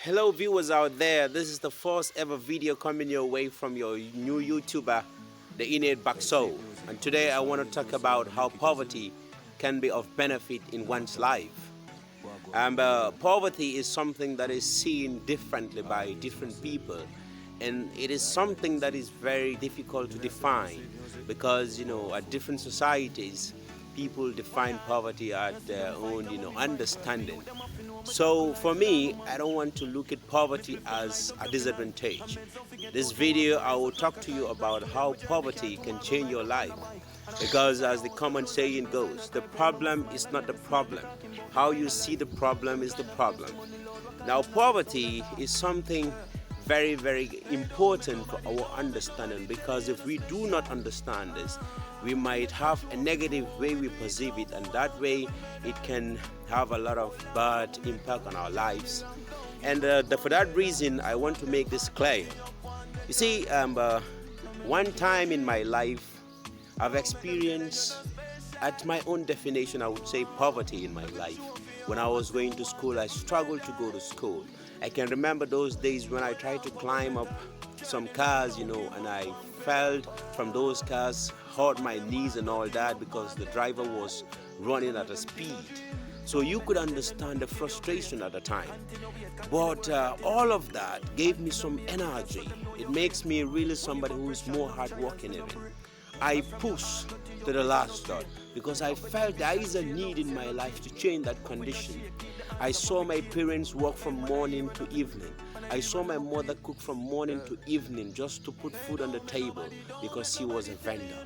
Hello viewers out there, this is the first ever video coming your way from your new YouTuber, the Innate Bakso. And today I want to talk about how poverty can be of benefit in one's life. Poverty is something that is seen differently by different people, and it is something that is very difficult to define because at different societies people define poverty at their own understanding. So for me, I don't want to look at poverty as a disadvantage. This video I will talk to you about how poverty can change your life, because as the common saying goes, the problem is not the problem, how you see the problem is the problem. Now poverty is something very, very important for our understanding, because if we do not understand this, we might have a negative way we perceive it, and that way it can have a lot of bad impact on our lives. And for that reason, I want to make this clear. You see, one time in my life, I've experienced, at my own definition, I would say poverty in my life. When I was going to school, I struggled to go to school. I can remember those days when I tried to climb up some cars, and I fell from those cars, hurt my knees and all that because the driver was running at a speed. So you could understand the frustration at the time. But all of that gave me some energy. It makes me really somebody who is more hardworking even. I pushed to the last thought because I felt there is a need in my life to change that condition. I saw my parents work from morning to evening. I saw my mother cook from morning to evening just to put food on the table because she was a vendor.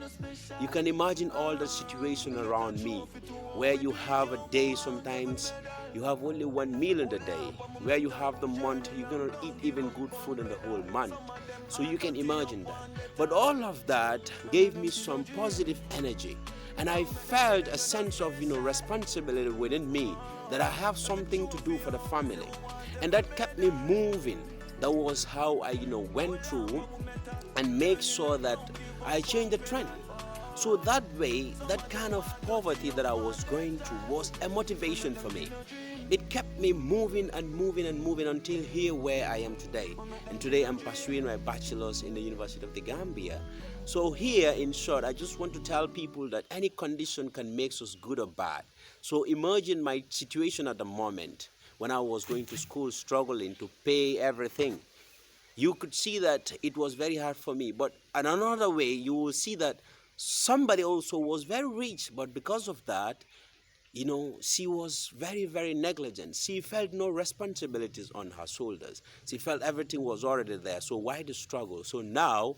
You can imagine all the situation around me where you have a day, sometimes you have only one meal in the day, where you have the month, you're going to eat even good food in the whole month. So you can imagine that. But all of that gave me some positive energy. And I felt a sense of responsibility within me, that I have something to do for the family. And that kept me moving. That was how I went through and make sure that I changed the trend. So that way, that kind of poverty that I was going through was a motivation for me. It kept me moving and moving and moving until here where I am today. And today I'm pursuing my bachelor's in the University of the Gambia. So here, in short, I just want to tell people that any condition can make us good or bad. So imagine my situation at the moment when I was going to school struggling to pay everything. You could see that it was very hard for me. But in another way, you will see that somebody also was very rich, but because of that, she was very, very negligent. She felt no responsibilities on her shoulders. She felt everything was already there. So why the struggle? So now,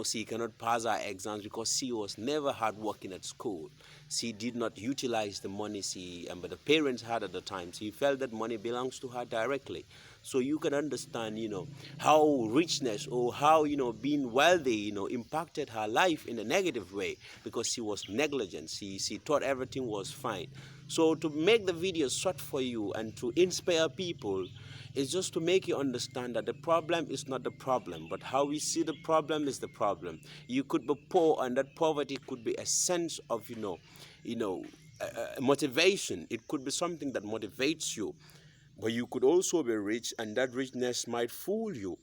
she cannot pass her exams because she was never hard working at school. She did not utilize the money but the parents had at the time. She felt that money belongs to her directly. So you can understand, how richness or how, being wealthy, impacted her life in a negative way because she was negligent. She thought everything was fine. So to make the video short for you and to inspire people is just to make you understand that the problem is not the problem, but how we see the problem is the problem. You could be poor, and that poverty could be a sense of, motivation. It could be something that motivates you. But you could also be rich, and that richness might fool you.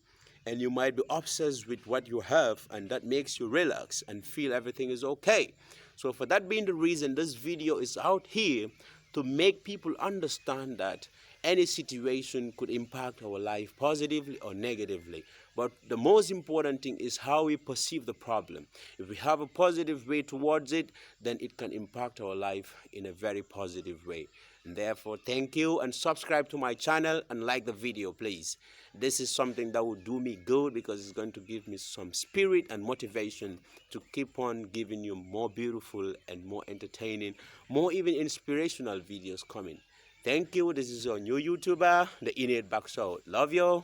And you might be obsessed with what you have, and that makes you relax and feel everything is okay. So for that being the reason, this video is out here to make people understand that any situation could impact our life positively or negatively. But the most important thing is how we perceive the problem. If we have a positive way towards it, then it can impact our life in a very positive way. And therefore, thank you, and subscribe to my channel and like the video, please. This is something that will do me good because it's going to give me some spirit and motivation to keep on giving you more beautiful and more entertaining, more even inspirational videos coming. Thank you. This is your new YouTuber, the Innate Bakso. Love you.